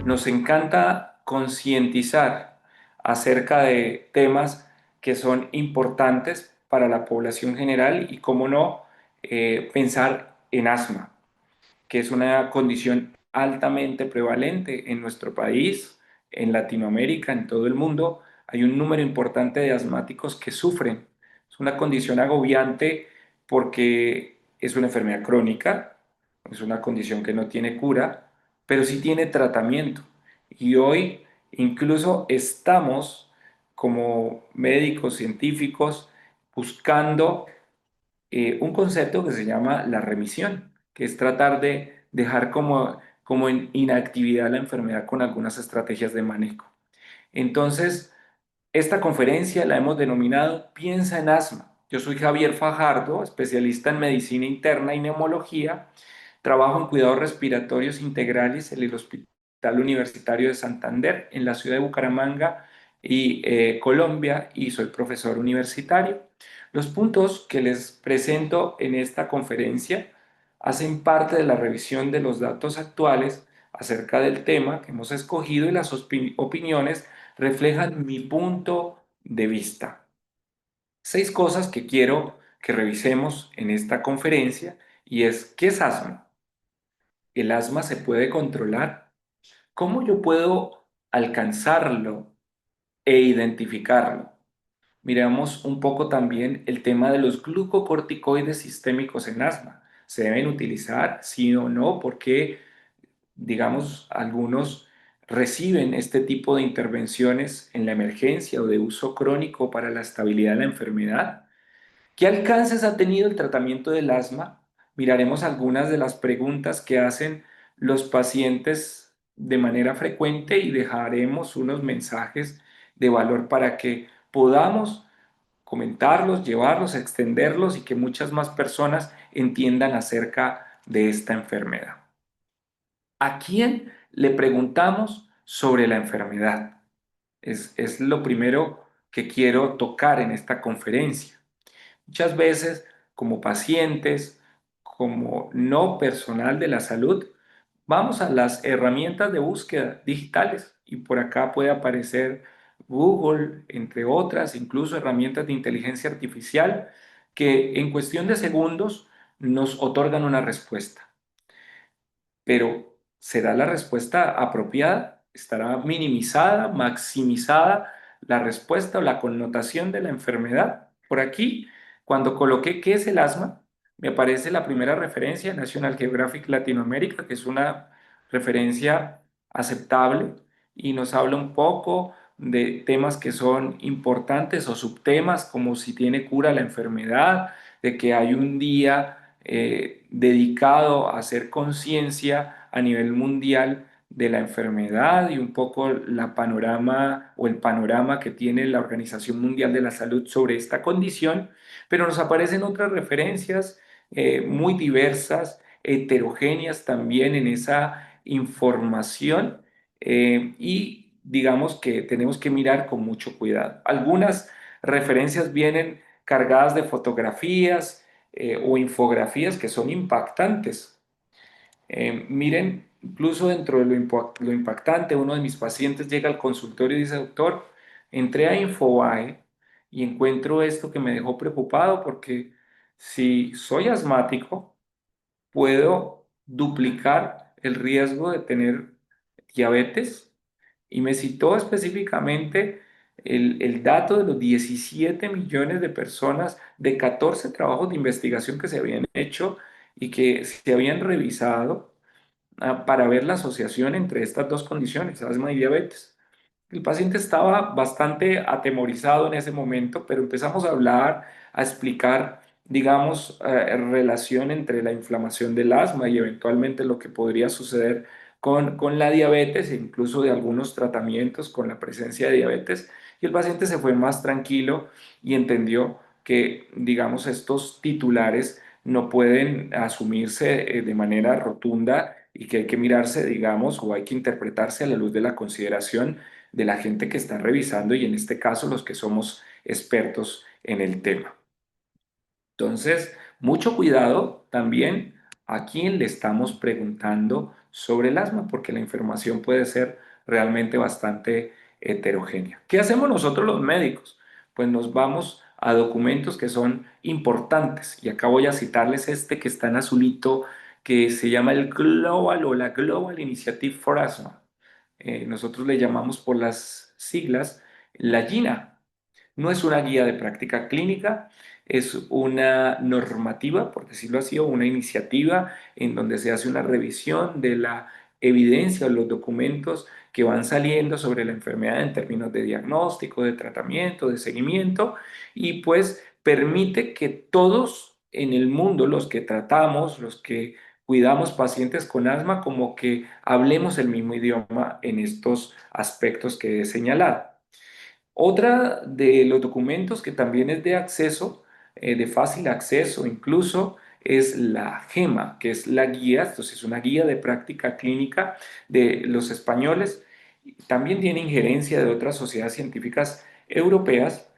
nos encanta concientizar acerca de temas que son importantes para la población general y, cómo no, pensar en asma, que es una condición altamente prevalente en nuestro país, en Latinoamérica, en todo el mundo. Hay un número importante de asmáticos que sufren. Es una condición agobiante porque es una enfermedad crónica, es una condición que no tiene cura, pero sí tiene tratamiento. Y hoy incluso estamos como médicos científicos buscando un concepto que se llama la remisión, que es tratar de dejar como en inactividad la enfermedad con algunas estrategias de manejo. Entonces, esta conferencia la hemos denominado Piensa en asma. Yo soy Javier Fajardo, especialista en medicina interna y neumología. Trabajo en cuidados respiratorios integrales en el Hospital Universitario de Santander, en la ciudad de Bucaramanga y Colombia, y soy profesor universitario. Los puntos que les presento en esta conferencia hacen parte de la revisión de los datos actuales acerca del tema que hemos escogido, y las opiniones reflejan mi punto de vista. 6 cosas que quiero que revisemos en esta conferencia, y es: ¿qué es asma? ¿El asma se puede controlar? ¿Cómo yo puedo alcanzarlo e identificarlo? Miramos un poco también el tema de los glucocorticoides sistémicos en asma. ¿Se deben utilizar? ¿Sí o no? ¿Por qué, digamos, algunos reciben este tipo de intervenciones en la emergencia o de uso crónico para la estabilidad de la enfermedad? ¿Qué alcances ha tenido el tratamiento del asma? Miraremos algunas de las preguntas que hacen los pacientes de manera frecuente y dejaremos unos mensajes de valor para que podamos comentarlos, llevarlos, extenderlos, y que muchas más personas entiendan acerca de esta enfermedad. ¿A quién le preguntamos sobre la enfermedad? Es lo primero que quiero tocar en esta conferencia. Muchas veces, como pacientes, como no personal de la salud, vamos a las herramientas de búsqueda digitales, y por acá puede aparecer Google, entre otras, incluso herramientas de inteligencia artificial que en cuestión de segundos nos otorgan una respuesta. Pero ¿será la respuesta apropiada? ¿Estará minimizada, maximizada la respuesta o la connotación de la enfermedad? Por aquí, cuando coloqué ¿qué es el asma?, me aparece la primera referencia, National Geographic Latinoamérica, que es una referencia aceptable y nos habla un poco de temas que son importantes o subtemas, como si tiene cura la enfermedad, de que hay un día dedicado a hacer conciencia a nivel mundial de la enfermedad, y un poco la panorama o el panorama que tiene la Organización Mundial de la Salud sobre esta condición. Pero nos aparecen otras referencias muy diversas, heterogéneas también en esa información, y digamos que tenemos que mirar con mucho cuidado. Algunas referencias vienen cargadas de fotografías o infografías que son impactantes. Miren, incluso dentro de lo impactante, uno de mis pacientes llega al consultorio y dice: doctor, entré a Infobae y encuentro esto que me dejó preocupado, porque si soy asmático, puedo duplicar el riesgo de tener diabetes. Y me citó específicamente el dato de los 17 millones de personas, de 14 trabajos de investigación que se habían hecho y que se habían revisado para ver la asociación entre estas dos condiciones, asma y diabetes. El paciente estaba bastante atemorizado en ese momento, pero empezamos a hablar, a explicar, digamos, relación entre la inflamación del asma y eventualmente lo que podría suceder con la diabetes, e incluso de algunos tratamientos con la presencia de diabetes. Y el paciente se fue más tranquilo y entendió que, digamos, estos titulares no pueden asumirse de manera rotunda, y que hay que mirarse, digamos, o hay que interpretarse a la luz de la consideración de la gente que está revisando, y en este caso los que somos expertos en el tema. Entonces, mucho cuidado también a quién le estamos preguntando sobre el asma, porque la información puede ser realmente bastante heterogénea. ¿Qué hacemos nosotros los médicos? Pues nos vamos a documentos que son importantes, y acá voy a citarles este que está en azulito, que se llama el Global o la Global Initiative for Asthma. Nosotros le llamamos por las siglas la GINA. No es una guía de práctica clínica, es una normativa, por decirlo así, o una iniciativa en donde se hace una revisión de la evidencia o los documentos que van saliendo sobre la enfermedad en términos de diagnóstico, de tratamiento, de seguimiento, y pues permite que todos en el mundo, los que tratamos, los que cuidamos pacientes con asma, como que hablemos el mismo idioma en estos aspectos que he señalado. Otra de los documentos que también es de acceso, de fácil acceso incluso, es la GEMA, que es la guía, entonces es una guía de práctica clínica de los españoles. También tiene injerencia de otras sociedades científicas europeas,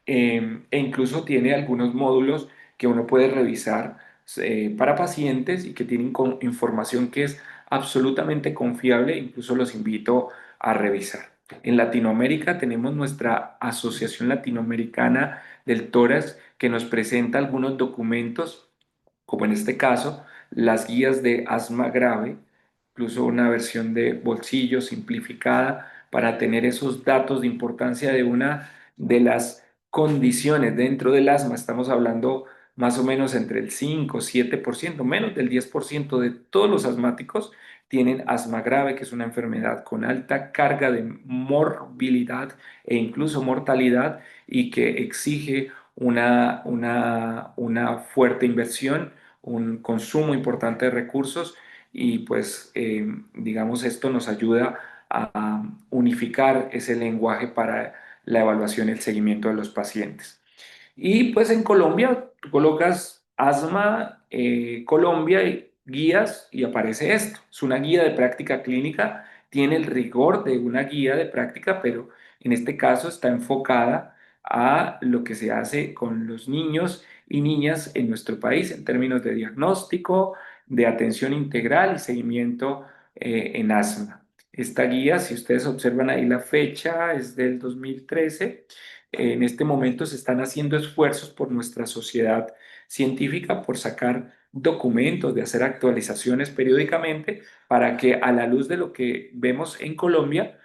e incluso tiene algunos módulos que uno puede revisar para pacientes y que tienen información que es absolutamente confiable, incluso los invito a revisar. En Latinoamérica tenemos nuestra Asociación Latinoamericana del Tórax que nos presenta algunos documentos, como en este caso, las guías de asma grave, incluso una versión de bolsillo simplificada para tener esos datos de importancia de una de las condiciones dentro del asma. Estamos hablando más o menos entre el 5, 7%, menos del 10% de todos los asmáticos tienen asma grave, que es una enfermedad con alta carga de morbilidad e incluso mortalidad y que exige una fuerte inversión, un consumo importante de recursos y pues digamos esto nos ayuda a unificar ese lenguaje para la evaluación y el seguimiento de los pacientes. Y pues en Colombia tú colocas asma, Colombia, y guías y aparece esto. Es una guía de práctica clínica, tiene el rigor de una guía de práctica, pero en este caso está enfocada a lo que se hace con los niños y niñas en nuestro país en términos de diagnóstico, de atención integral y seguimiento en asma. Esta guía, si ustedes observan ahí la fecha, es del 2013. En este momento se están haciendo esfuerzos por nuestra sociedad científica por sacar documentos, de hacer actualizaciones periódicamente para que a la luz de lo que vemos en Colombia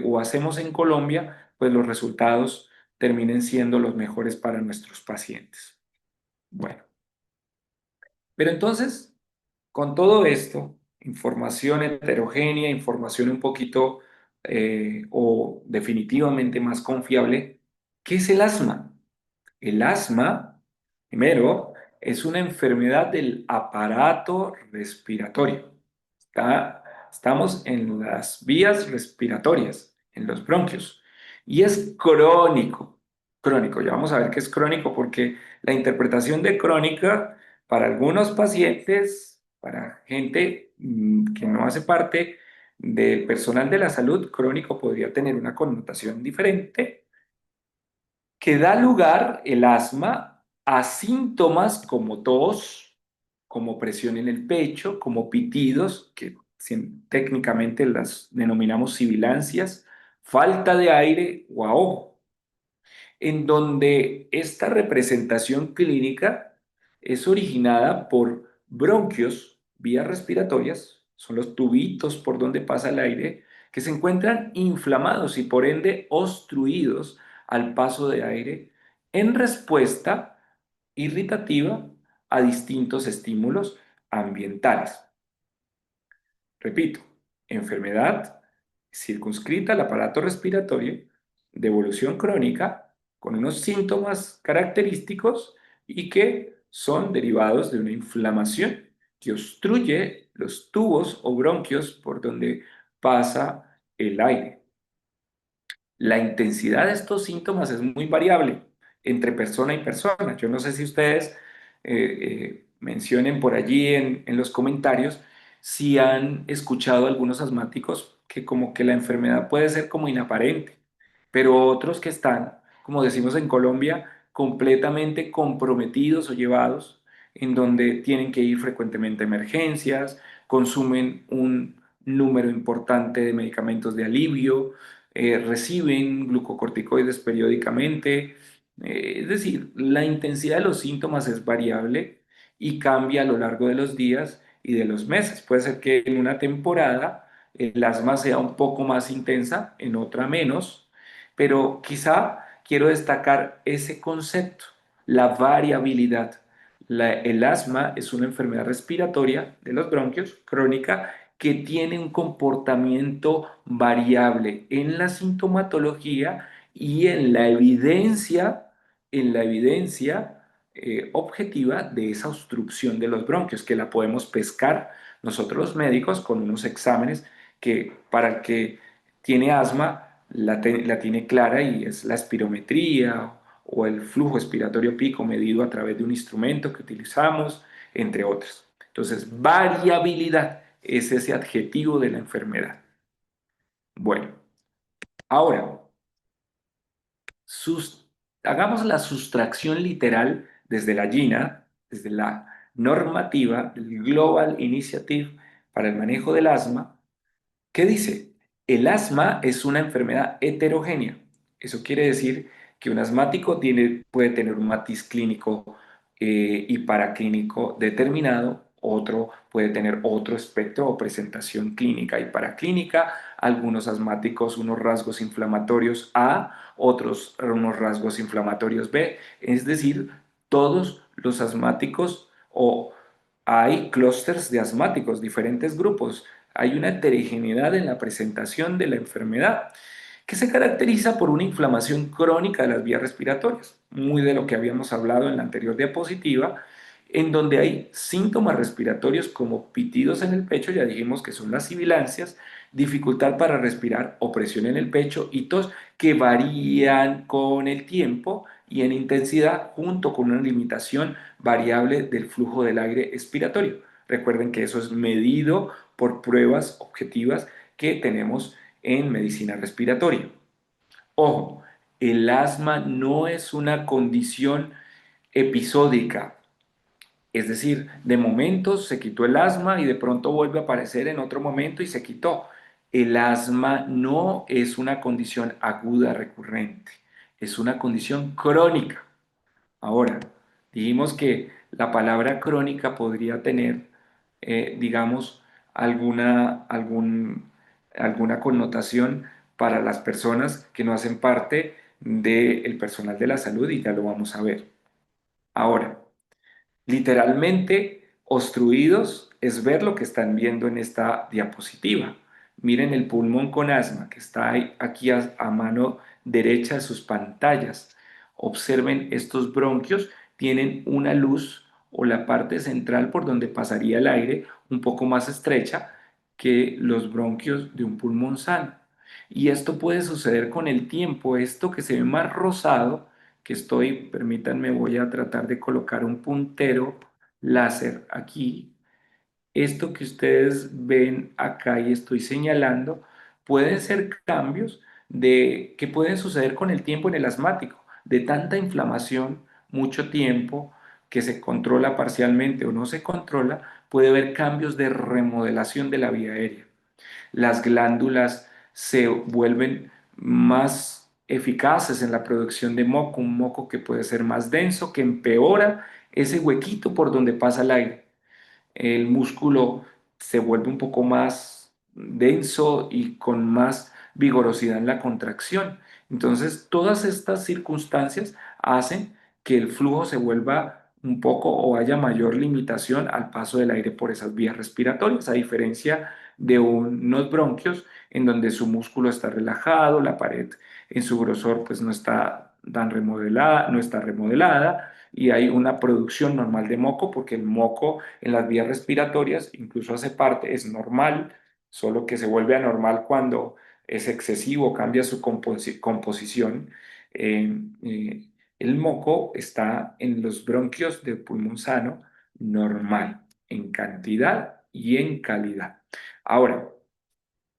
o hacemos en Colombia, pues los resultados terminen siendo los mejores para nuestros pacientes. Bueno, pero entonces, con todo esto, información heterogénea, información un poquito o definitivamente más confiable, ¿qué es el asma? El asma, primero, es una enfermedad del aparato respiratorio. Estamos en las vías respiratorias, en los bronquios, y es crónico, crónico. Ya vamos a ver qué es crónico porque la interpretación de crónica para algunos pacientes, para gente que no hace parte del personal de la salud, crónico podría tener una connotación diferente que da lugar el asma a síntomas como tos, como presión en el pecho, como pitidos, que técnicamente las denominamos sibilancias, falta de aire o ahogo, en donde esta representación clínica es originada por bronquios, vías respiratorias, son los tubitos por donde pasa el aire, que se encuentran inflamados y por ende obstruidos al paso de aire en respuesta irritativa a distintos estímulos ambientales. Repito, enfermedad circunscrita al aparato respiratorio de evolución crónica con unos síntomas característicos y que son derivados de una inflamación que obstruye los tubos o bronquios por donde pasa el aire. La intensidad de estos síntomas es muy variable entre persona y persona. Yo no sé si ustedes mencionen por allí en los comentarios si han escuchado algunos asmáticos que como que la enfermedad puede ser como inaparente, pero otros que están, como decimos en Colombia, completamente comprometidos o llevados en donde tienen que ir frecuentemente a emergencias, consumen un número importante de medicamentos de alivio, reciben glucocorticoides periódicamente. Es decir, la intensidad de los síntomas es variable y cambia a lo largo de los días y de los meses. Puede ser que en una temporada el asma sea un poco más intensa, en otra menos, pero quizá quiero destacar ese concepto, la variabilidad. El asma es una enfermedad respiratoria de los bronquios crónica que tiene un comportamiento variable en la sintomatología y en la evidencia objetiva de esa obstrucción de los bronquios, que la podemos pescar nosotros los médicos con unos exámenes que para el que tiene asma la tiene clara, y es la espirometría o el flujo expiratorio pico medido a través de un instrumento que utilizamos, entre otros. Entonces, variabilidad es ese adjetivo de la enfermedad. Bueno, ahora, sus- hagamos la sustracción literal desde la GINA, desde la normativa del Global Initiative para el manejo del asma. ¿Qué dice? El asma es una enfermedad heterogénea. Eso quiere decir que un asmático puede tener un matiz clínico y paraclínico determinado, otro puede tener otro espectro o presentación clínica y paraclínica, algunos asmáticos unos rasgos inflamatorios A, otros unos rasgos inflamatorios B, es decir, todos los asmáticos o hay clústeres de asmáticos, diferentes grupos. Hay una heterogeneidad en la presentación de la enfermedad que se caracteriza por una inflamación crónica de las vías respiratorias, muy de lo que habíamos hablado en la anterior diapositiva, en donde hay síntomas respiratorios como pitidos en el pecho, ya dijimos que son las sibilancias, dificultad para respirar, opresión en el pecho y tos que varían con el tiempo y en intensidad junto con una limitación variable del flujo del aire expiratorio. Recuerden que eso es medido por pruebas objetivas que tenemos en medicina respiratoria. Ojo, el asma no es una condición episódica, es decir, de momento se quitó el asma y de pronto vuelve a aparecer en otro momento y se quitó. El asma no es una condición aguda recurrente, es una condición crónica. Ahora, dijimos que la palabra crónica podría tener, digamos, alguna connotación para las personas que no hacen parte del personal de la salud, y ya lo vamos a ver. Ahora, literalmente, obstruidos es ver lo que están viendo en esta diapositiva. Miren el pulmón con asma que está aquí a mano derecha de sus pantallas. Observen estos bronquios, tienen una luz o la parte central por donde pasaría el aire un poco más estrecha que los bronquios de un pulmón sano. Y esto puede suceder con el tiempo. Esto que se ve más rosado permítanme, voy a tratar de colocar un puntero láser aquí. Esto que ustedes ven acá y estoy señalando, pueden ser cambios que pueden suceder con el tiempo en el asmático, de tanta inflamación, mucho tiempo, que se controla parcialmente o no se controla, puede haber cambios de remodelación de la vía aérea. Las glándulas se vuelven más eficaces en la producción de moco, un moco que puede ser más denso, que empeora ese huequito por donde pasa el aire. El músculo se vuelve un poco más denso y con más vigorosidad en la contracción. Entonces, todas estas circunstancias hacen que el flujo se vuelva un poco o haya mayor limitación al paso del aire por esas vías respiratorias, a diferencia de unos bronquios en donde su músculo está relajado, la pared en su grosor pues no está tan remodelada, no está remodelada, y hay una producción normal de moco, porque el moco en las vías respiratorias incluso hace parte, es normal, solo que se vuelve anormal cuando es excesivo, cambia su composición. Eh, eh, el moco está en los bronquios del pulmón sano normal, en cantidad y en calidad. Ahora,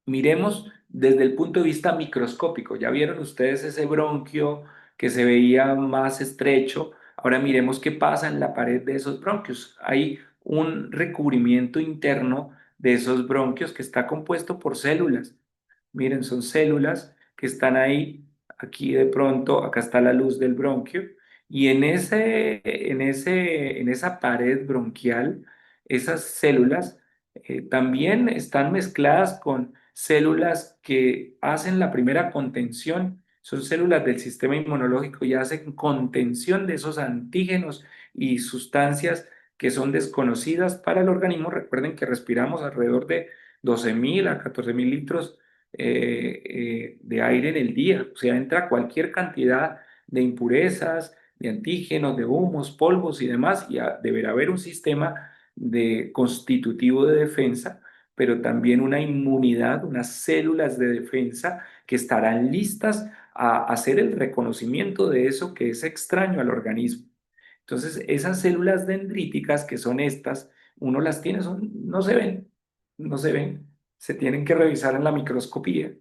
miremos desde el punto de vista microscópico. ¿Ya vieron ustedes ese bronquio que se veía más estrecho? Ahora miremos qué pasa en la pared de esos bronquios. Hay un recubrimiento interno de esos bronquios que está compuesto por células. Miren, son células que están ahí, aquí de pronto, acá está la luz del bronquio, y en esa pared bronquial, esas células también están mezcladas con células que hacen la primera contención, son células del sistema inmunológico y hacen contención de esos antígenos y sustancias que son desconocidas para el organismo. Recuerden que respiramos alrededor de 12.000 a 14.000 litros de aire en el día. O sea, entra cualquier cantidad de impurezas, de antígenos, de humos, polvos y demás, y deberá haber un sistema de constitutivo de defensa, pero también una inmunidad, unas células de defensa que estarán listas a hacer el reconocimiento de eso que es extraño al organismo. Entonces, esas células dendríticas, que son estas, uno las tiene, no se ven, no se ven, se tienen que revisar en la microscopía,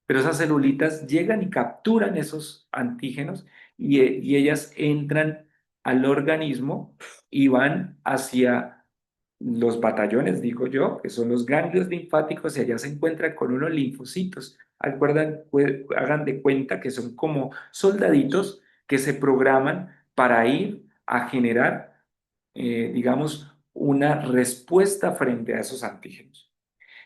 pero esas celulitas llegan y capturan esos antígenos y ellas entran al organismo y van hacia los batallones, digo yo, que son los ganglios linfáticos, y allá se encuentran con unos linfocitos. Hagan de cuenta que son como soldaditos que se programan para ir a generar, digamos, una respuesta frente a esos antígenos.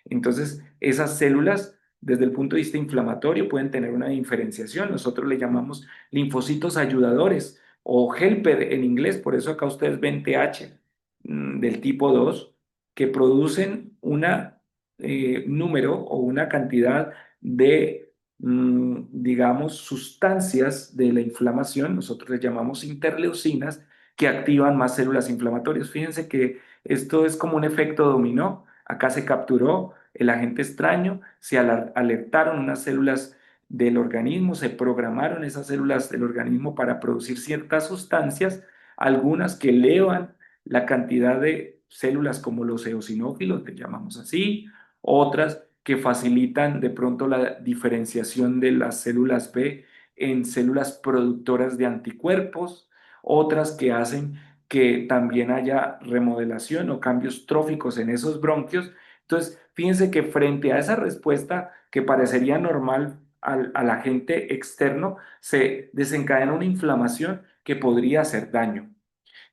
Entonces, esas células, desde el punto de vista inflamatorio, pueden tener una diferenciación. Nosotros le llamamos linfocitos ayudadores o helper en inglés, por eso acá ustedes ven TH del tipo 2 que producen una número o una cantidad de, digamos, sustancias de la inflamación, nosotros les llamamos interleucinas, que activan más células inflamatorias. Fíjense que esto es como un efecto dominó. Acá se capturó el agente extraño, se alertaron unas células del organismo, se programaron esas células del organismo para producir ciertas sustancias, algunas que elevan la cantidad de células como los eosinófilos, le llamamos así, otras que facilitan de pronto la diferenciación de las células B en células productoras de anticuerpos, otras que hacen que también haya remodelación o cambios tróficos en esos bronquios. Entonces, fíjense que frente a esa respuesta que parecería normal al agente externo, se desencadena una inflamación que podría hacer daño.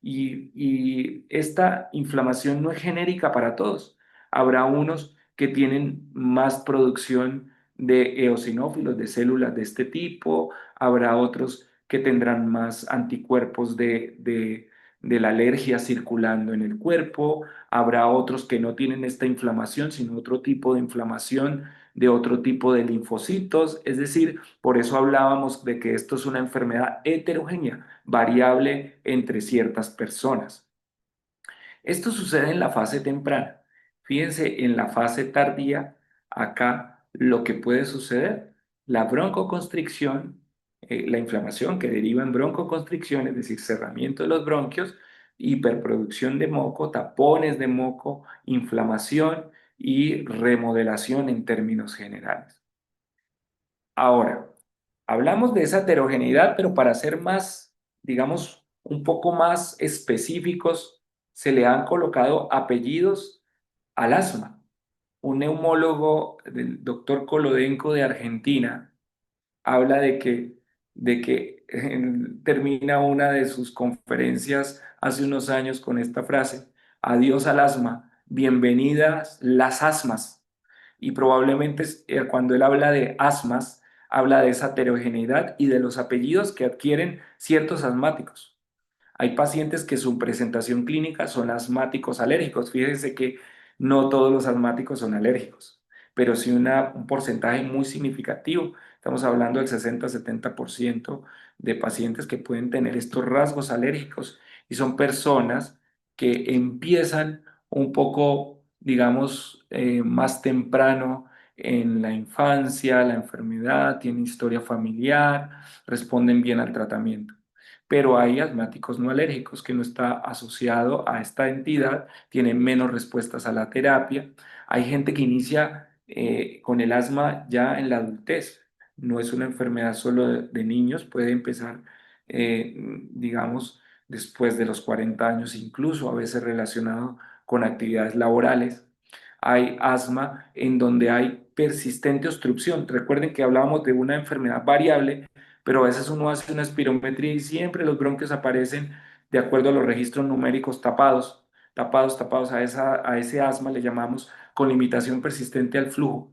Y esta inflamación no es genérica para todos. Habrá unos que tienen más producción de eosinófilos, de células de este tipo, habrá otros que tendrán más anticuerpos de la alergia circulando en el cuerpo, habrá otros que no tienen esta inflamación, sino otro tipo de inflamación de otro tipo de linfocitos. Es decir, por eso hablábamos de que esto es una enfermedad heterogénea, variable entre ciertas personas. Esto sucede en la fase temprana. Fíjense, en la fase tardía, acá lo que puede suceder, la broncoconstricción, la inflamación que deriva en broncoconstricción, es decir, cerramiento de los bronquios, hiperproducción de moco, tapones de moco, inflamación y remodelación en términos generales. Ahora, hablamos de esa heterogeneidad, pero para ser más, digamos, un poco más específicos, se le han colocado apellidos al asma. Un neumólogo, el doctor Kolodenko de Argentina, habla de que termina una de sus conferencias hace unos años con esta frase: adiós al asma, bienvenidas las asmas. Y probablemente cuando él habla de asmas, habla de esa heterogeneidad y de los apellidos que adquieren ciertos asmáticos. Hay pacientes que su presentación clínica son asmáticos alérgicos. Fíjense que no todos los asmáticos son alérgicos, pero sí un porcentaje muy significativo. Estamos hablando del 60-70% de pacientes que pueden tener estos rasgos alérgicos, y son personas que empiezan un poco, digamos, más temprano en la infancia, la enfermedad, tienen historia familiar, responden bien al tratamiento. Pero hay asmáticos no alérgicos que no está asociado a esta entidad, tienen menos respuestas a la terapia. Hay gente que inicia con el asma ya en la adultez. No es una enfermedad solo de niños, puede empezar, digamos, después de los 40 años, incluso a veces relacionado con actividades laborales. Hay asma en donde hay persistente obstrucción. Recuerden que hablábamos de una enfermedad variable, pero a veces uno hace una espirometría y siempre los bronquios aparecen de acuerdo a los registros numéricos tapados, tapados. A ese asma le llamamos con limitación persistente al flujo.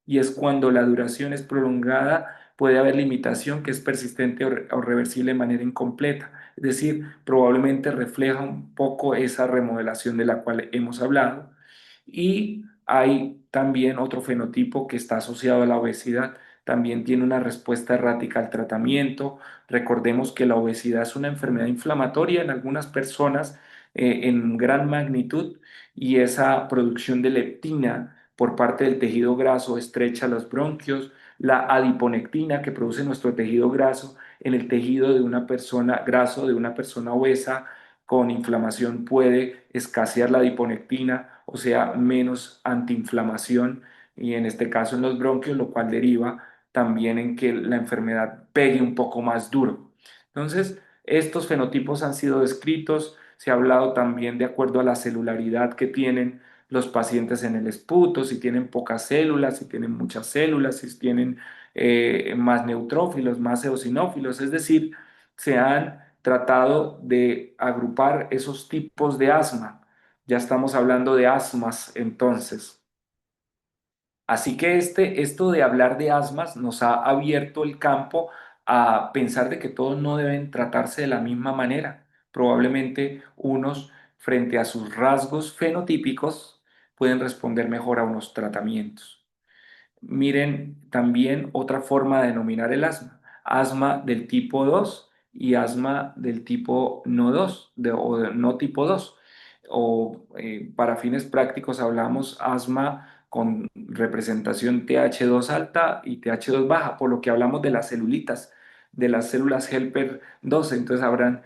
Y es cuando la duración es prolongada, puede haber limitación que es persistente o reversible de manera incompleta. Es decir, probablemente refleja un poco esa remodelación de la cual hemos hablado. Y hay también otro fenotipo que está asociado a la obesidad. También tiene una respuesta errática al tratamiento. Recordemos que la obesidad es una enfermedad inflamatoria en algunas personas en gran magnitud y esa producción de leptina por parte del tejido graso estrecha los bronquios, la adiponectina que produce nuestro tejido graso en el tejido de una persona graso, de una persona obesa con inflamación puede escasear la adiponectina, o sea, menos antiinflamación y en este caso en los bronquios, lo cual deriva también en que la enfermedad pegue un poco más duro. Entonces, estos fenotipos han sido descritos, se ha hablado también de acuerdo a la celularidad que tienen los pacientes en el esputo, si tienen pocas células, si tienen muchas células, si tienen más neutrófilos, más eosinófilos, es decir, se han tratado de agrupar esos tipos de asma. Ya estamos hablando de asmas entonces. Así que esto de hablar de asmas nos ha abierto el campo a pensar de que todos no deben tratarse de la misma manera. Probablemente unos, frente a sus rasgos fenotípicos, pueden responder mejor a unos tratamientos. Miren también otra forma de denominar el asma, asma del tipo 2 y asma del tipo no 2 o no tipo 2. O para fines prácticos hablamos asma con representación TH2 alta y TH2 baja, por lo que hablamos de las celulitas, de las células helper 12. Entonces habrán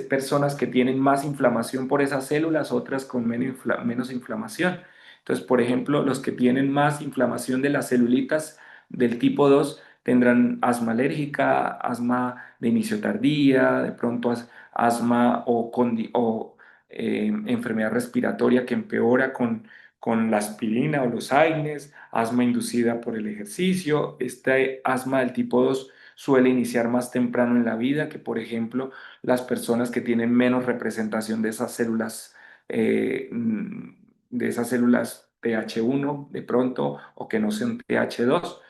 personas que tienen más inflamación por esas células, otras con menos inflamación. Entonces, por ejemplo, los que tienen más inflamación de las celulitas del tipo 2 tendrán asma alérgica, asma de inicio tardía, de pronto asma o enfermedad respiratoria que empeora con la aspirina o los AINES, asma inducida por el ejercicio. Este asma del tipo 2 suele iniciar más temprano en la vida que, por ejemplo, las personas que tienen menos representación de esas células eh, de esas células TH1 de pronto o que no sean TH2.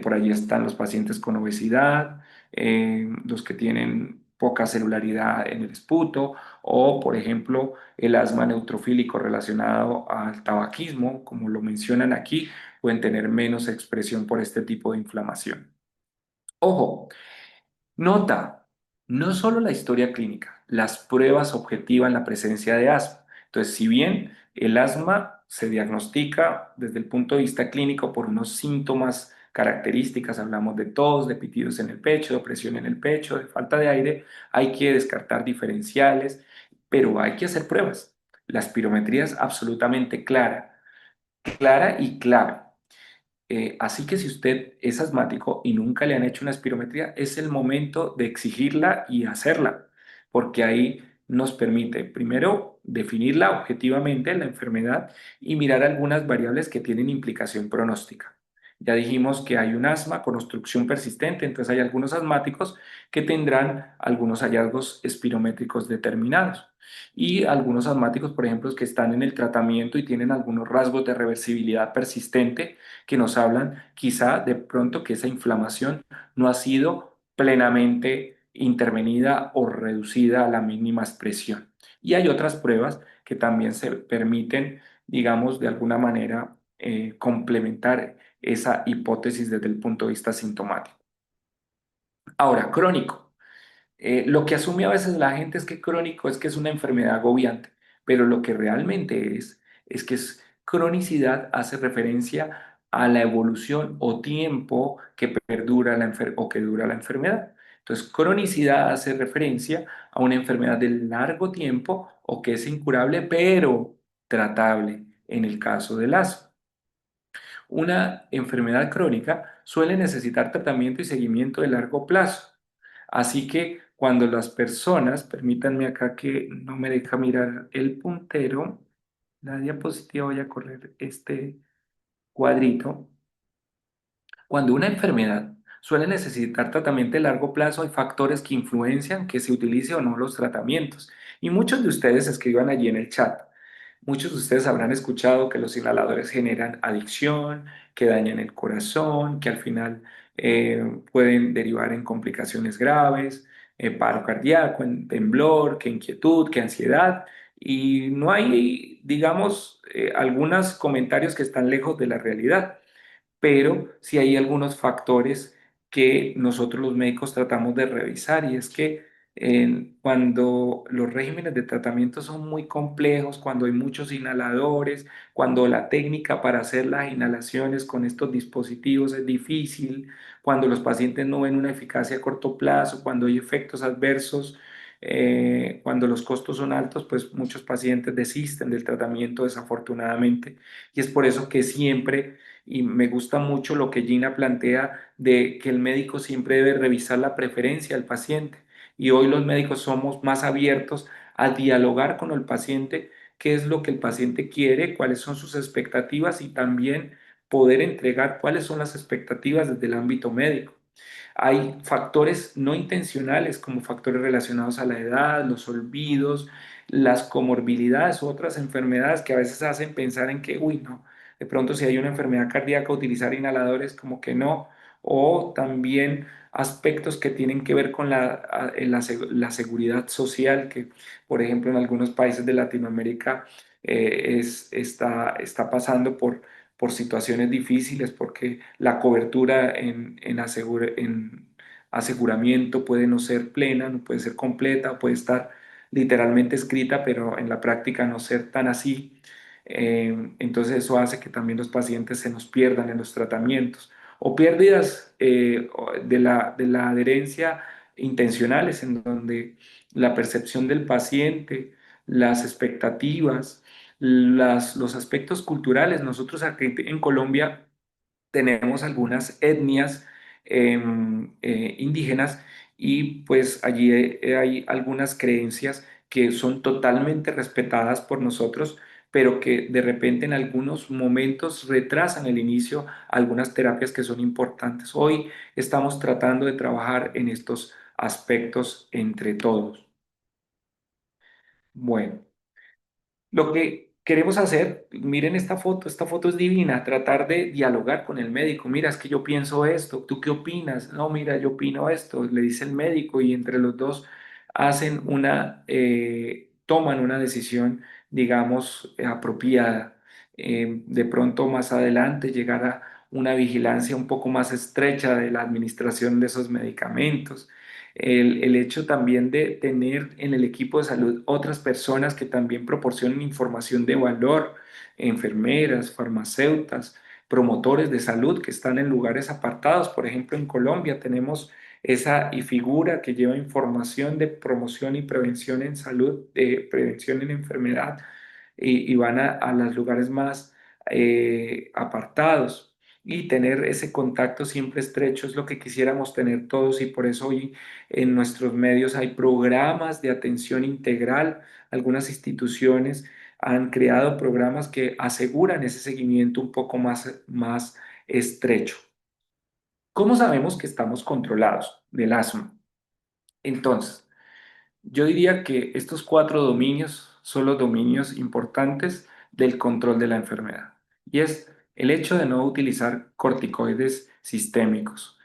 Por allí están los pacientes con obesidad, los que tienen poca celularidad en el esputo o, por ejemplo, el asma neutrofílico relacionado al tabaquismo, como lo mencionan aquí, pueden tener menos expresión por este tipo de inflamación. Ojo, nota, no solo la historia clínica, las pruebas objetivan la presencia de asma. Entonces, si bien el asma se diagnostica desde el punto de vista clínico por unos síntomas características, hablamos de tos, de pitidos en el pecho, de opresión en el pecho, de falta de aire, hay que descartar diferenciales, pero hay que hacer pruebas. La espirometría es absolutamente clara y clave. Así que si usted es asmático y nunca le han hecho una espirometría, es el momento de exigirla y hacerla, porque ahí nos permite primero definirla objetivamente, la enfermedad, y mirar algunas variables que tienen implicación pronóstica. Ya dijimos que hay un asma con obstrucción persistente, entonces hay algunos asmáticos que tendrán algunos hallazgos espirométricos determinados. Y algunos asmáticos, por ejemplo, que están en el tratamiento y tienen algunos rasgos de reversibilidad persistente, que nos hablan quizá de pronto que esa inflamación no ha sido plenamente intervenida o reducida a la mínima expresión. Y hay otras pruebas que también se permiten, digamos, de alguna manera complementar esa hipótesis desde el punto de vista sintomático. Ahora, crónico. Lo que asume a veces la gente es que crónico es que es una enfermedad agobiante, pero lo que realmente es que cronicidad hace referencia a la evolución o tiempo que perdura o que dura la enfermedad. Entonces, cronicidad hace referencia a una enfermedad de largo tiempo o que es incurable, pero tratable en el caso del asma. Una enfermedad crónica suele necesitar tratamiento y seguimiento de largo plazo. Así que cuando las personas, permítanme acá que no me deja mirar el puntero, la diapositiva, voy a correr este cuadrito. Cuando una enfermedad suele necesitar tratamiento de largo plazo, hay factores que influencian que se utilice o no los tratamientos. Y muchos de ustedes escriban allí en el chat. Muchos de ustedes habrán escuchado que los inhaladores generan adicción, que dañan el corazón, que al final pueden derivar en complicaciones graves, paro cardíaco, en temblor, que inquietud, que ansiedad. Y no hay, digamos, algunos comentarios que están lejos de la realidad, pero sí hay algunos factores que nosotros los médicos tratamos de revisar, y es que cuando los regímenes de tratamiento son muy complejos, cuando hay muchos inhaladores, cuando la técnica para hacer las inhalaciones con estos dispositivos es difícil, cuando los pacientes no ven una eficacia a corto plazo, cuando hay efectos adversos, cuando los costos son altos, pues muchos pacientes desisten del tratamiento desafortunadamente. Y es por eso que siempre, y me gusta mucho lo que Gina plantea, de que el médico siempre debe revisar la preferencia del paciente. Y hoy los médicos somos más abiertos a dialogar con el paciente, qué es lo que el paciente quiere, cuáles son sus expectativas, y también poder entregar cuáles son las expectativas desde el ámbito médico. Hay factores no intencionales como factores relacionados a la edad, los olvidos, las comorbilidades u otras enfermedades que a veces hacen pensar en que, uy, no, de pronto si hay una enfermedad cardíaca utilizar inhaladores como que no, o también aspectos que tienen que ver con la seguridad social, que por ejemplo en algunos países de Latinoamérica está pasando por situaciones difíciles, porque la cobertura en aseguramiento puede no ser plena, no puede ser completa, puede estar literalmente escrita, pero en la práctica no ser tan así. Entonces eso hace que también los pacientes se nos pierdan en los tratamientos, o pérdidas de la adherencia intencionales, en donde la percepción del paciente, las expectativas, los aspectos culturales. Nosotros aquí en Colombia tenemos algunas etnias indígenas, y pues allí hay algunas creencias que son totalmente respetadas por nosotros, pero que de repente en algunos momentos retrasan el inicio a algunas terapias que son importantes. Hoy estamos tratando de trabajar en estos aspectos entre todos. Bueno. Lo que queremos hacer, miren esta foto es divina, tratar de dialogar con el médico. Mira, es que yo pienso esto, ¿tú qué opinas? No, mira, yo opino esto, le dice el médico, y entre los dos toman una decisión, digamos, apropiada. De pronto más adelante llegará una vigilancia un poco más estrecha de la administración de esos medicamentos. El hecho también de tener en el equipo de salud otras personas que también proporcionen información de valor, enfermeras, farmacéuticas, promotores de salud que están en lugares apartados. Por ejemplo, en Colombia tenemos esa y figura que lleva información de promoción y prevención en salud, de prevención en enfermedad, y van a los lugares más apartados. Y tener ese contacto siempre estrecho es lo que quisiéramos tener todos, y por eso hoy en nuestros medios hay programas de atención integral. Algunas instituciones han creado programas que aseguran ese seguimiento un poco más estrecho. ¿Cómo sabemos que estamos controlados del asma? Entonces, yo diría que estos cuatro dominios son los dominios importantes del control de la enfermedad. Y es el hecho de no utilizar corticoides sistémicos,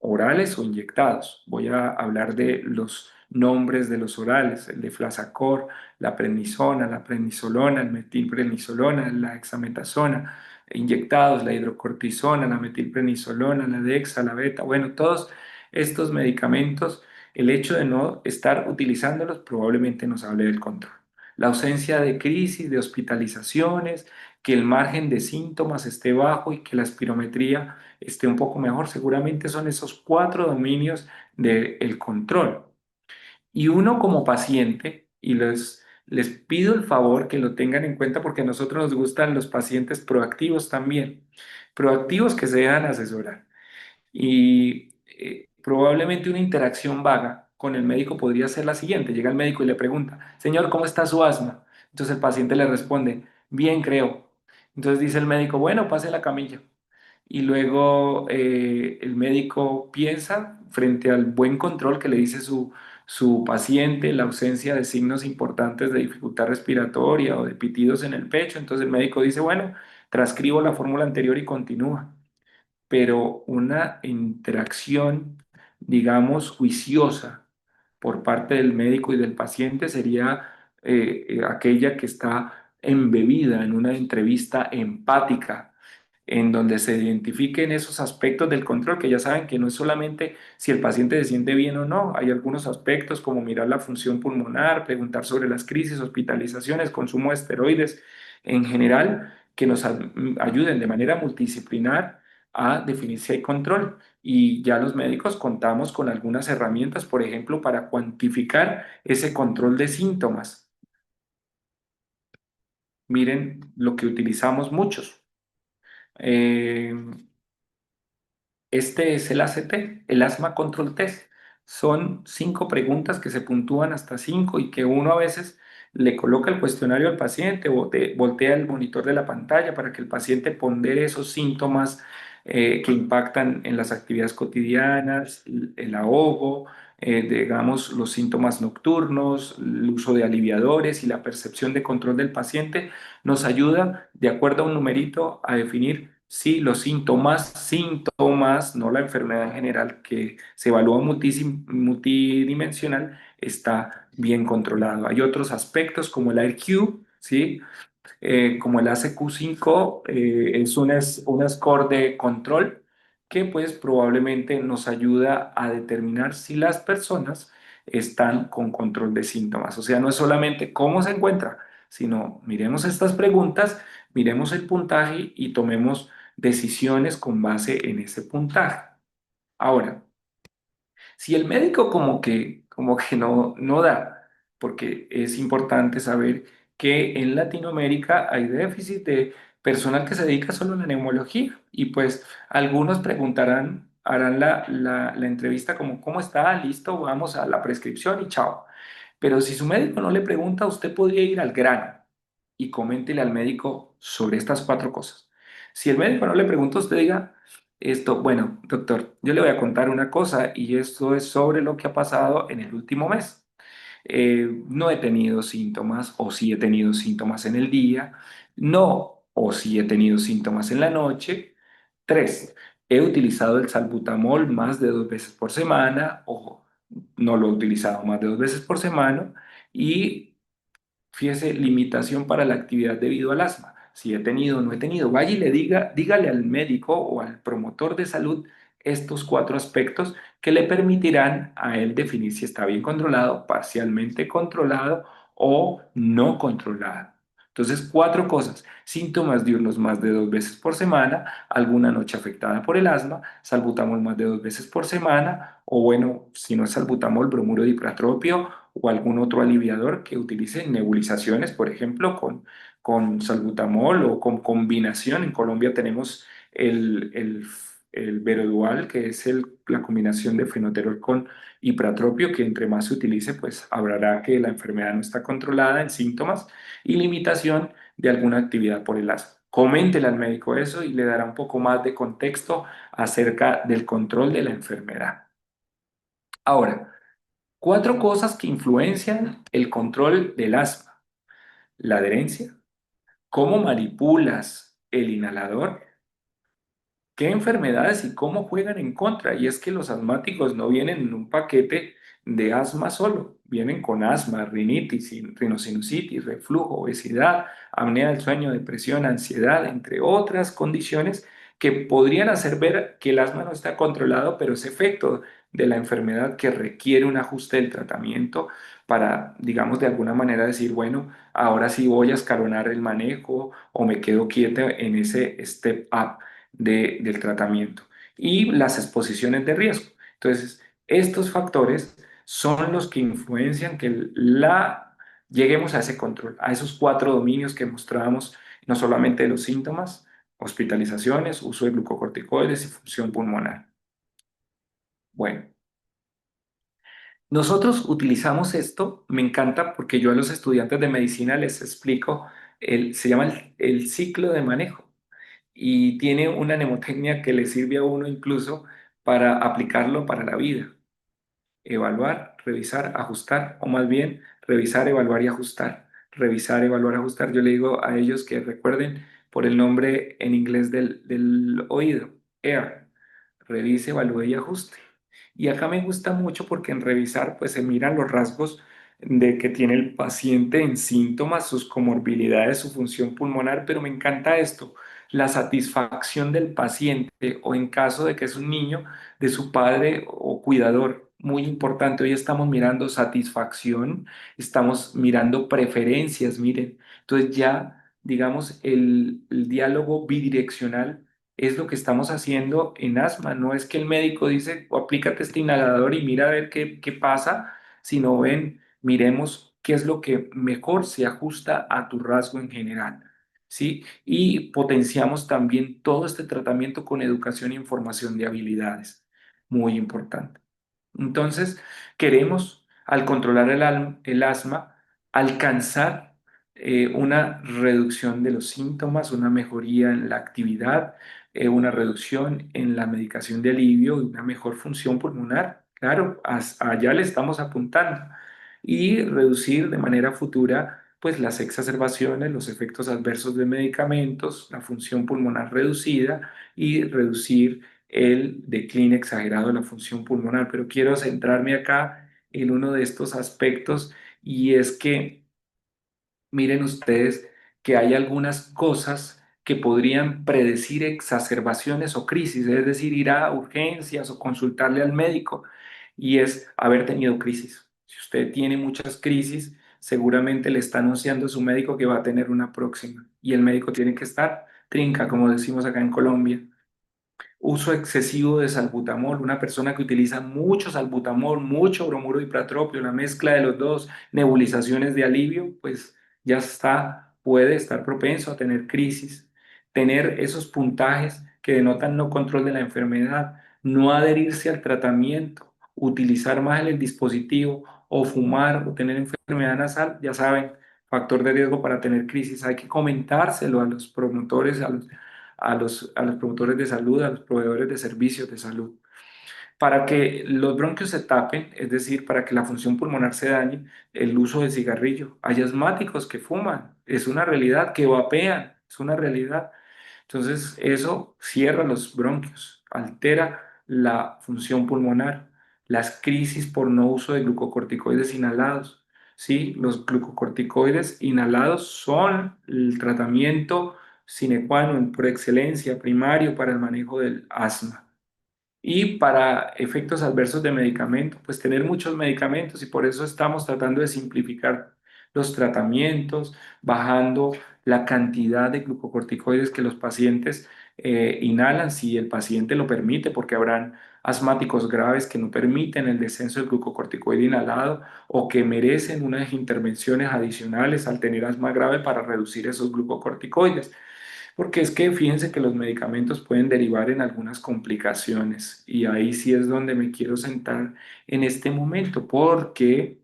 orales o inyectados. Voy a hablar de los nombres de los orales: el de Flazacor, la prednisona, la prednisolona, el metilprednisolona, la hexametasona; inyectados, la hidrocortisona, la metilprednisolona, la dexa, la beta. Bueno, todos estos medicamentos, el hecho de no estar utilizándolos probablemente nos hable del control. La ausencia de crisis, de hospitalizaciones, que el margen de síntomas esté bajo y que la espirometría esté un poco mejor, seguramente son esos cuatro dominios del control. Y uno como paciente, y les pido el favor que lo tengan en cuenta, porque a nosotros nos gustan los pacientes proactivos también, proactivos que se dejan asesorar. Y probablemente una interacción vaga con el médico podría ser la siguiente. Llega el médico y le pregunta, señor, ¿cómo está su asma? Entonces el paciente le responde, bien, creo. Entonces dice el médico, bueno, pase la camilla. Y luego el médico piensa frente al buen control que le dice su paciente, la ausencia de signos importantes de dificultad respiratoria o de pitidos en el pecho. Entonces el médico dice, bueno, transcribo la fórmula anterior y continúa. Pero una interacción, digamos, juiciosa por parte del médico y del paciente sería aquella que está embebida en una entrevista empática en donde se identifiquen esos aspectos del control, que ya saben que no es solamente si el paciente se siente bien o no, hay algunos aspectos como mirar la función pulmonar, preguntar sobre las crisis, hospitalizaciones, consumo de esteroides en general, que nos ayuden de manera multidisciplinar a definir si hay control. Y ya los médicos contamos con algunas herramientas, por ejemplo, para cuantificar ese control de síntomas. Miren lo que utilizamos muchos. Eh, Este es el ACT, el Asthma Control Test. Son 5 preguntas que se puntúan hasta 5 y que uno a veces le coloca el cuestionario al paciente, voltea el monitor de la pantalla para que el paciente pondere esos síntomas que impactan en las actividades cotidianas, el ahogo, digamos, los síntomas nocturnos, el uso de aliviadores y la percepción de control del paciente nos ayuda, de acuerdo a un numerito, a definir si los síntomas, no la enfermedad en general, que se evalúa multidimensional, está bien controlado. Hay otros aspectos como el IQ, ¿sí? Como el ACQ-5 es un score de control que pues probablemente nos ayuda a determinar si las personas están con control de síntomas. O sea, no es solamente cómo se encuentra, sino miremos estas preguntas, miremos el puntaje y tomemos decisiones con base en ese puntaje. Ahora, si el médico como que no da, porque es importante saber que en Latinoamérica hay déficit de personal que se dedica solo a la neumología y pues algunos preguntarán, harán la entrevista como, ¿cómo está? Listo, vamos a la prescripción y chao. Pero si su médico no le pregunta, usted podría ir al grano y coméntele al médico sobre estas 4 cosas. Si el médico no le pregunta, usted diga, esto, bueno, doctor, yo le voy a contar una cosa y esto es sobre lo que ha pasado en el último mes. No he tenido síntomas o sí he tenido síntomas en el día, no o sí he tenido síntomas en la noche. 3, he utilizado el salbutamol más de 2 veces por semana o no lo he utilizado más de 2 veces por semana. Y fíjese, limitación para la actividad debido al asma. Si he tenido o no he tenido, vaya y dígale al médico o al promotor de salud estos 4 aspectos que le permitirán a él definir si está bien controlado, parcialmente controlado o no controlado. Entonces, 4 cosas: síntomas diurnos más de 2 veces por semana, alguna noche afectada por el asma, salbutamol más de 2 veces por semana, o bueno, si no es salbutamol, bromuro de ipratropio o algún otro aliviador que utilice nebulizaciones, por ejemplo, con salbutamol o con combinación. En Colombia tenemos el Verodual, que es la combinación de fenoterol con ipratropio, que entre más se utilice, pues habrá que la enfermedad no está controlada en síntomas y limitación de alguna actividad por el asma. Coméntele al médico eso y le dará un poco más de contexto acerca del control de la enfermedad. Ahora, 4 cosas que influencian el control del asma: la adherencia, cómo manipulas el inhalador, qué enfermedades y cómo juegan en contra. Y es que los asmáticos no vienen en un paquete de asma solo, vienen con asma, rinitis, rinosinusitis, reflujo, obesidad, apnea del sueño, depresión, ansiedad, entre otras condiciones que podrían hacer ver que el asma no está controlado, pero es efecto de la enfermedad que requiere un ajuste del tratamiento para, digamos, de alguna manera decir, bueno, ahora sí voy a escalonar el manejo o me quedo quieto en ese step up del tratamiento y las exposiciones de riesgo. Entonces, estos factores son los que influencian que lleguemos a ese control, a esos 4 dominios que mostrábamos, no solamente de los síntomas, hospitalizaciones, uso de glucocorticoides y función pulmonar. Bueno, Nosotros utilizamos esto, me encanta porque yo a los estudiantes de medicina les explico, se llama el ciclo de manejo y tiene una mnemotecnia que le sirve a uno incluso para aplicarlo para la vida. Evaluar, revisar, ajustar, o más bien revisar, evaluar y ajustar. Revisar, evaluar, ajustar. Yo le digo a ellos que recuerden por el nombre en inglés del oído, EAR. Revise, evalúe y ajuste. Y acá me gusta mucho porque en revisar pues se miran los rasgos de que tiene el paciente en síntomas, sus comorbilidades, su función pulmonar, pero me encanta esto, la satisfacción del paciente o en caso de que es un niño, de su padre o cuidador. Muy importante, hoy estamos mirando satisfacción, estamos mirando preferencias, miren. Entonces ya, digamos, el diálogo bidireccional es lo que estamos haciendo en asma. No es que el médico dice, "O aplícate este inhalador y mira a ver qué pasa", sino ven, miremos qué es lo que mejor se ajusta a tu rasgo en general. ¿Sí? Y potenciamos también todo este tratamiento con educación e información de habilidades. Muy importante. Entonces, queremos, al controlar el asma, alcanzar una reducción de los síntomas, una mejoría en la actividad, una reducción en la medicación de alivio y una mejor función pulmonar. Claro, allá le estamos apuntando. Y reducir de manera futura pues las exacerbaciones, los efectos adversos de medicamentos, la función pulmonar reducida y reducir el decline exagerado de la función pulmonar, pero quiero centrarme acá en uno de estos aspectos y es que miren ustedes que hay algunas cosas que podrían predecir exacerbaciones o crisis, es decir, ir a urgencias o consultarle al médico y es haber tenido crisis. Si usted tiene muchas crisis, seguramente le está anunciando a su médico que va a tener una próxima y el médico tiene que estar trinca, como decimos acá en Colombia. Uso excesivo de salbutamol, una persona que utiliza mucho salbutamol, mucho bromuro dipratropio, la mezcla de los dos, nebulizaciones de alivio, pues ya está, puede estar propenso a tener crisis, tener esos puntajes que denotan no control de la enfermedad, no adherirse al tratamiento, utilizar más el dispositivo o fumar o tener enfermedad nasal, ya saben, factor de riesgo para tener crisis. Hay que comentárselo a los promotores, a los promotores de salud, a los proveedores de servicios de salud. Para que los bronquios se tapen, es decir, para que la función pulmonar se dañe, el uso del cigarrillo. Hay asmáticos que fuman, es una realidad, que vapean, es una realidad. Entonces, eso cierra los bronquios, altera la función pulmonar, las crisis por no uso de glucocorticoides inhalados. Sí, los glucocorticoides inhalados son el tratamiento sine qua non por excelencia primario para el manejo del asma. Y para efectos adversos de medicamento, pues tener muchos medicamentos y por eso estamos tratando de simplificar los tratamientos, bajando la cantidad de glucocorticoides que los pacientes inhalan, si el paciente lo permite, porque habrán asmáticos graves que no permiten el descenso del glucocorticoide inhalado o que merecen unas intervenciones adicionales al tener asma grave para reducir esos glucocorticoides. Porque es que fíjense que los medicamentos pueden derivar en algunas complicaciones y ahí sí es donde me quiero sentar en este momento, porque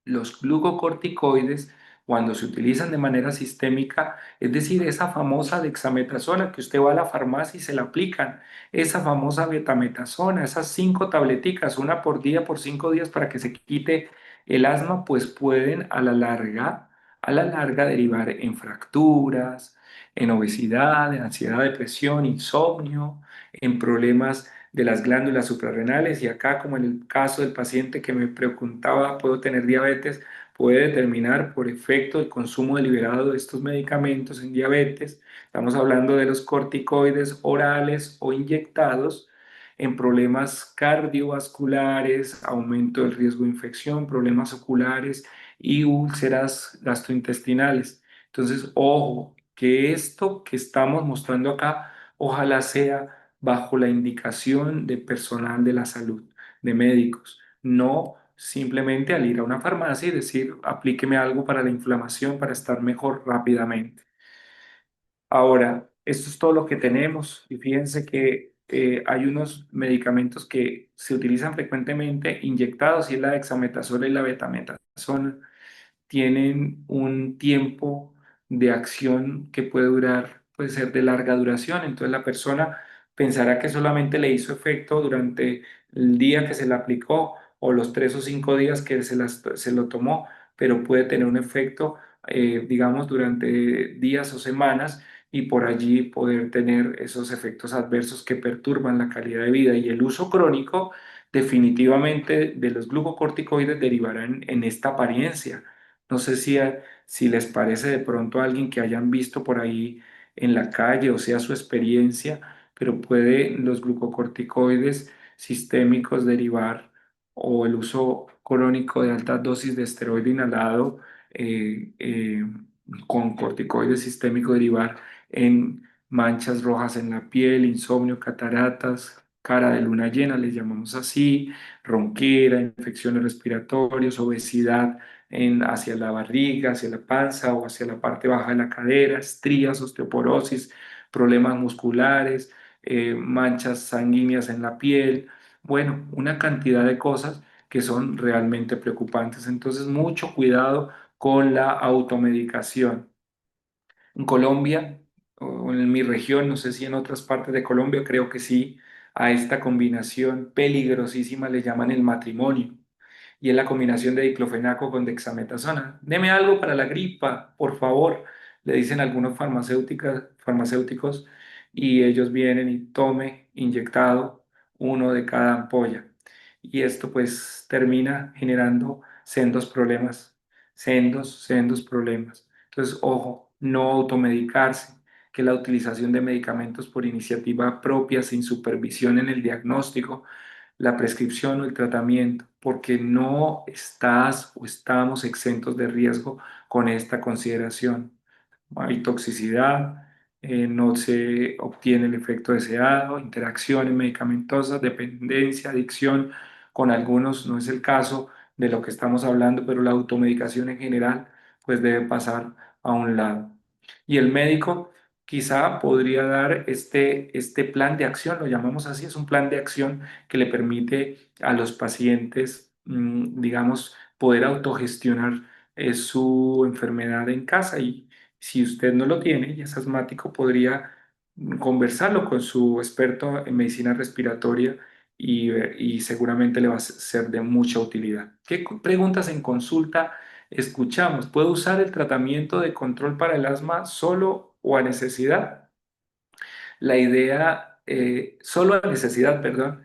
los glucocorticoides, cuando se utilizan de manera sistémica, es decir, esa famosa dexametasona que usted va a la farmacia y se la aplican, esa famosa betametasona, esas 5 tableticas, una por día por 5 días para que se quite el asma, pues pueden a la larga derivar en fracturas, en obesidad, en ansiedad, depresión, insomnio, en problemas de las glándulas suprarrenales y acá, como en el caso del paciente que me preguntaba, ¿puedo tener diabetes? Puede determinar por efecto del consumo deliberado de estos medicamentos en diabetes. Estamos hablando de los corticoides orales o inyectados en problemas cardiovasculares, aumento del riesgo de infección, problemas oculares y úlceras gastrointestinales. Entonces, ojo, que esto que estamos mostrando acá, ojalá sea bajo la indicación de personal de la salud, de médicos, no simplemente al ir a una farmacia y decir, aplíqueme algo para la inflamación para estar mejor rápidamente. Ahora, esto es todo lo que tenemos y fíjense que hay unos medicamentos que se utilizan frecuentemente inyectados y es la dexametasona y la betametasona. Tienen un tiempo de acción que puede durar, puede ser de larga duración. Entonces la persona pensará que solamente le hizo efecto durante el día que se la aplicó o los 3 o 5 días que se lo tomó, pero puede tener un efecto, digamos, durante días o semanas y por allí poder tener esos efectos adversos que perturban la calidad de vida. Y el uso crónico definitivamente de los glucocorticoides derivará en esta apariencia. No sé si les parece de pronto a alguien que hayan visto por ahí en la calle o sea su experiencia, pero puede los glucocorticoides sistémicos derivar o el uso crónico de altas dosis de esteroide inhalado eh, eh, con corticoides sistémicos derivar en manchas rojas en la piel, insomnio, cataratas, cara de luna llena, les llamamos así, ronquera, infecciones respiratorias, obesidad hacia la barriga, hacia la panza o hacia la parte baja de la cadera, estrías, osteoporosis, problemas musculares, manchas sanguíneas en la piel, bueno, una cantidad de cosas que son realmente preocupantes. Entonces, mucho cuidado con la automedicación. En Colombia o en mi región, no sé si en otras partes de Colombia, creo que sí, a esta combinación peligrosísima le llaman el matrimonio y es la combinación de diclofenaco con dexametasona. Deme algo para la gripa, por favor, le dicen algunos farmacéuticos y ellos vienen y tome inyectado uno de cada ampolla. Y esto pues termina generando sendos problemas. Entonces, ojo, no automedicarse, que la utilización de medicamentos por iniciativa propia sin supervisión en el diagnóstico, la prescripción o el tratamiento, porque no estás o estamos exentos de riesgo con esta consideración. Hay toxicidad, no se obtiene el efecto deseado, interacciones medicamentosas, dependencia, adicción, con algunos no es el caso de lo que estamos hablando, pero la automedicación en general pues debe pasar a un lado. Y el médico quizá podría dar este plan de acción, lo llamamos así, es un plan de acción que le permite a los pacientes, digamos, poder autogestionar su enfermedad en casa y si usted no lo tiene y es asmático, podría conversarlo con su experto en medicina respiratoria y seguramente le va a ser de mucha utilidad. ¿Qué preguntas en consulta escuchamos? ¿Puedo usar el tratamiento de control para el asma solo o a necesidad? La idea, solo a necesidad, perdón,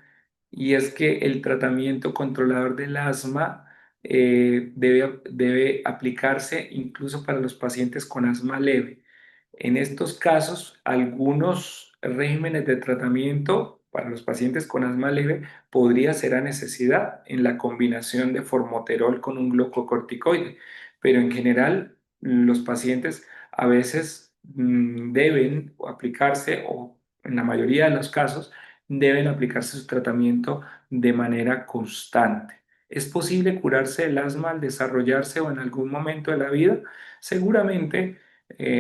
y es que el tratamiento controlador del asma debe aplicarse incluso para los pacientes con asma leve. En estos casos, algunos regímenes de tratamiento para los pacientes con asma leve podría ser a necesidad en la combinación de formoterol con un glucocorticoide, pero en general los pacientes a veces deben aplicarse o en la mayoría de los casos deben aplicarse su tratamiento de manera constante. ¿Es posible curarse el asma al desarrollarse o en algún momento de la vida? Seguramente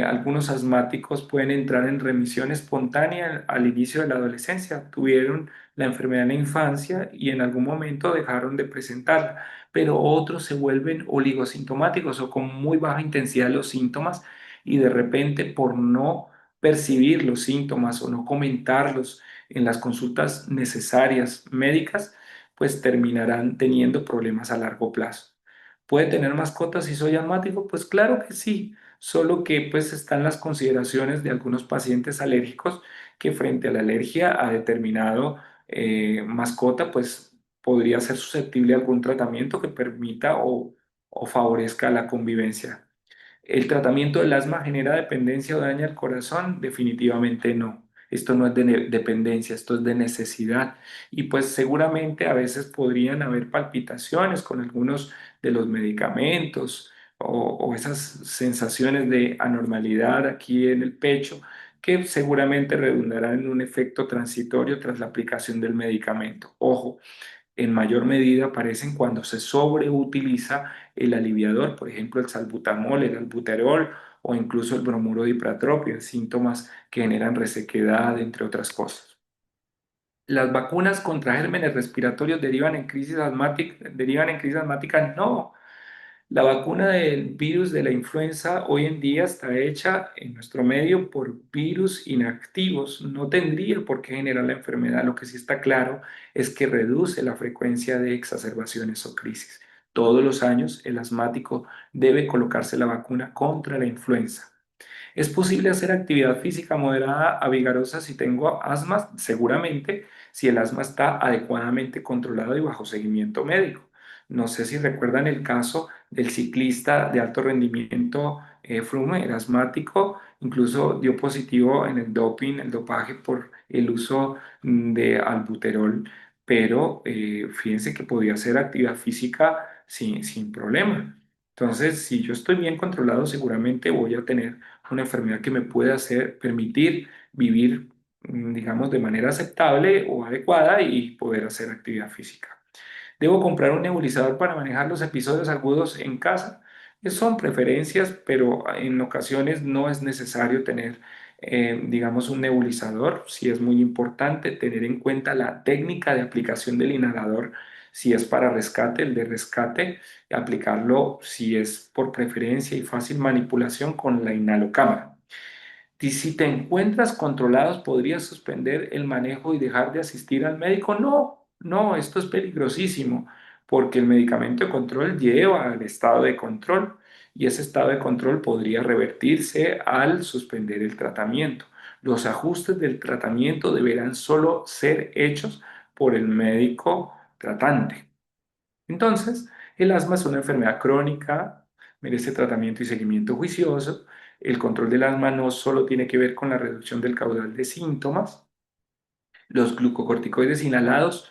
algunos asmáticos pueden entrar en remisión espontánea al inicio de la adolescencia. Tuvieron la enfermedad en la infancia y en algún momento dejaron de presentarla, pero otros se vuelven oligosintomáticos o con muy baja intensidad los síntomas y de repente por no percibir los síntomas o no comentarlos en las consultas necesarias médicas, pues terminarán teniendo problemas a largo plazo. ¿Puede tener mascotas si soy asmático? Pues claro que sí, solo que pues están las consideraciones de algunos pacientes alérgicos que frente a la alergia a determinado mascota, pues podría ser susceptible a algún tratamiento que permita o favorezca la convivencia. ¿El tratamiento del asma genera dependencia o daña el corazón? Definitivamente no. Esto no es de dependencia, esto es de necesidad. Y pues seguramente a veces podrían haber palpitaciones con algunos de los medicamentos o esas sensaciones de anormalidad aquí en el pecho que seguramente redundarán en un efecto transitorio tras la aplicación del medicamento. Ojo, en mayor medida aparecen cuando se sobreutiliza el aliviador, por ejemplo, el salbutamol, el albuterol o incluso el bromuro de ipratropio, síntomas que generan resequedad, entre otras cosas. ¿Las vacunas contra gérmenes respiratorios derivan en crisis asmáticas? No. La vacuna del virus de la influenza hoy en día está hecha en nuestro medio por virus inactivos. No tendría por qué generar la enfermedad. Lo que sí está claro es que reduce la frecuencia de exacerbaciones o crisis. Todos los años el asmático debe colocarse la vacuna contra la influenza. ¿Es posible hacer actividad física moderada a vigorosa si tengo asma? Seguramente, si el asma está adecuadamente controlado y bajo seguimiento médico. No sé si recuerdan el caso del ciclista de alto rendimiento Froome, era asmático, incluso dio positivo en el doping, el dopaje por el uso de albuterol, pero fíjense que podía hacer actividad física sin problema. Entonces, si yo estoy bien controlado, seguramente voy a tener una enfermedad que me puede permitir vivir, digamos, de manera aceptable o adecuada y poder hacer actividad física. ¿Debo comprar un nebulizador para manejar los episodios agudos en casa? Son preferencias, pero en ocasiones no es necesario tener, digamos, un nebulizador. Sí es muy importante tener en cuenta la técnica de aplicación del inhalador. Si es para rescate, el de rescate, aplicarlo si es por preferencia y fácil manipulación con la inhalocámara. Y si te encuentras controlados, ¿podrías suspender el manejo y dejar de asistir al médico? No, no, esto es peligrosísimo, porque el medicamento de control lleva al estado de control y ese estado de control podría revertirse al suspender el tratamiento. Los ajustes del tratamiento deberán solo ser hechos por el médico tratante. Entonces, el asma es una enfermedad crónica, merece tratamiento y seguimiento juicioso. El control del asma no solo tiene que ver con la reducción del caudal de síntomas, los glucocorticoides inhalados,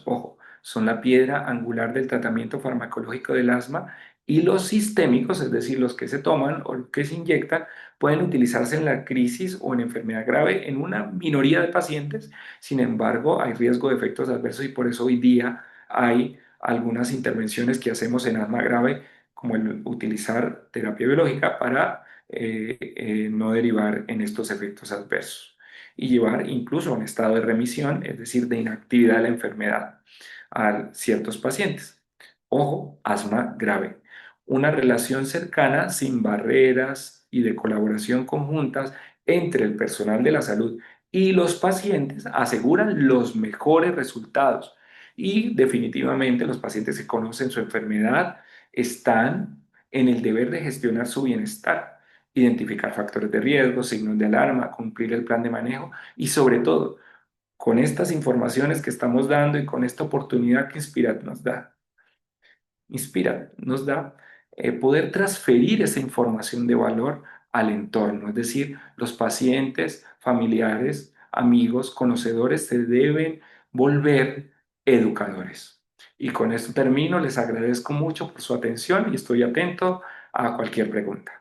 ojo, son la piedra angular del tratamiento farmacológico del asma y los sistémicos, es decir, los que se toman o que se inyectan, pueden utilizarse en la crisis o en enfermedad grave en una minoría de pacientes. Sin embargo, hay riesgo de efectos adversos y por eso hoy día hay algunas intervenciones que hacemos en asma grave, como el utilizar terapia biológica para no derivar en estos efectos adversos y llevar incluso a un estado de remisión, es decir, de inactividad de la enfermedad a ciertos pacientes. Ojo, asma grave. Una relación cercana, sin barreras y de colaboración conjuntas entre el personal de la salud y los pacientes aseguran los mejores resultados. Y definitivamente los pacientes que conocen su enfermedad están en el deber de gestionar su bienestar, identificar factores de riesgo, signos de alarma, cumplir el plan de manejo y sobre todo, con estas informaciones que estamos dando y con esta oportunidad que Inspira nos da poder transferir esa información de valor al entorno, es decir, los pacientes, familiares, amigos, conocedores se deben volver educadores. Y con esto termino, les agradezco mucho por su atención y estoy atento a cualquier pregunta.